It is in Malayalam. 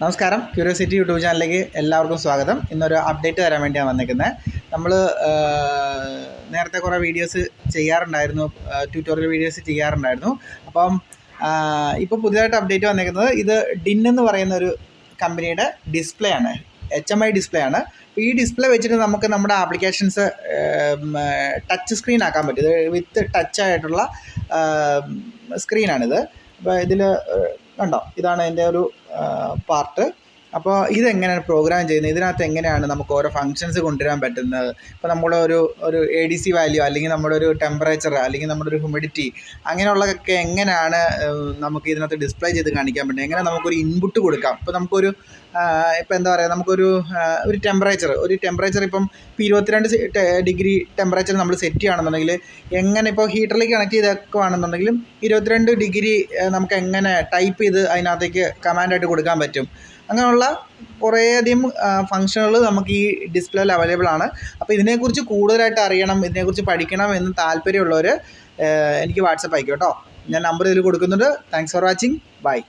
നമസ്കാരം, ക്യൂരിയോസിറ്റി യൂട്യൂബ് ചാനലിലേക്ക് എല്ലാവർക്കും സ്വാഗതം. ഇന്നൊരു അപ്ഡേറ്റ് തരാൻ വേണ്ടിയാണ് വന്നിരിക്കുന്നത്. നമ്മൾ നേരത്തെ കുറേ വീഡിയോസ് ചെയ്യാറുണ്ടായിരുന്നു, ട്യൂട്ടോറിയൽ വീഡിയോസ് ചെയ്യാറുണ്ടായിരുന്നു. അപ്പം ഇപ്പോൾ പുതിയതായിട്ട് അപ്ഡേറ്റ് വന്നിരിക്കുന്നത് ഇത് ഡിൻ എന്ന് പറയുന്ന ഒരു കമ്പനിയുടെ ഡിസ്പ്ലേ ആണ്, HMI ഡിസ്പ്ലേ ആണ്. അപ്പോൾ ഈ ഡിസ്പ്ലേ വെച്ചിട്ട് നമുക്ക് നമ്മുടെ ആപ്ലിക്കേഷൻസ് ടച്ച് സ്ക്രീൻ ആക്കാൻ പറ്റും. ഇത് വിത്ത് ടച്ച് ആയിട്ടുള്ള സ്ക്രീനാണിത്. അപ്പോൾ ഇതിൽ കണ്ടോ, ഇതാണ് എൻ്റെ ഒരു പാർട്ട്. അപ്പോൾ ഇതെങ്ങനെയാണ് പ്രോഗ്രാം ചെയ്യുന്നത്, ഇതിനകത്ത് എങ്ങനെയാണ് നമുക്ക് ഓരോ ഫങ്ഷൻസ് കൊണ്ടുവരാൻ പറ്റുന്നത്. ഇപ്പോൾ നമ്മളൊരു ADC വാല്യൂ, അല്ലെങ്കിൽ നമ്മുടെ ഒരു ടെമ്പറേച്ചർ, അല്ലെങ്കിൽ നമ്മുടെ ഒരു ഹ്യൂമിഡിറ്റി, അങ്ങനെയുള്ളതൊക്കെ എങ്ങനെയാണ് നമുക്ക് ഇതിനകത്ത് ഡിസ്പ്ലേ ചെയ്ത് കാണിക്കാൻ പറ്റും, എങ്ങനെ നമുക്കൊരു ഇൻപുട്ട് കൊടുക്കാം. ഇപ്പോൾ നമുക്കൊരു ഇപ്പോൾ എന്താ പറയുക, നമുക്കൊരു ടെമ്പറേച്ചർ ഇപ്പം 22 ഡിഗ്രി ടെമ്പറേച്ചർ നമ്മൾ സെറ്റ് ചെയ്യുകയാണെന്നുണ്ടെങ്കിൽ എങ്ങനെ, ഇപ്പോൾ ഹീറ്ററിലേക്ക് കണക്ട് ചെയ്തേക്കുകയാണെന്നുണ്ടെങ്കിലും 22 ഡിഗ്രി നമുക്ക് എങ്ങനെ ടൈപ്പ് ചെയ്ത് അതിനകത്തേക്ക് കമാൻഡായിട്ട് കൊടുക്കാൻ പറ്റും. അങ്ങനെയുള്ള കുറേയധികം ഫങ്ഷനുകൾ നമുക്ക് ഈ ഡിസ്പ്ലേയിൽ അവൈലബിൾ ആണ്. അപ്പോൾ ഇതിനെക്കുറിച്ച് കൂടുതലായിട്ട് അറിയണം, ഇതിനെക്കുറിച്ച് പഠിക്കണം എന്ന് താല്പര്യമുള്ളവർ എനിക്ക് വാട്സപ്പ് അയക്കും കേട്ടോ. ഞാൻ നമ്പർ ഇതിൽ കൊടുക്കുന്നുണ്ട്. Thanks for watching. ബൈ.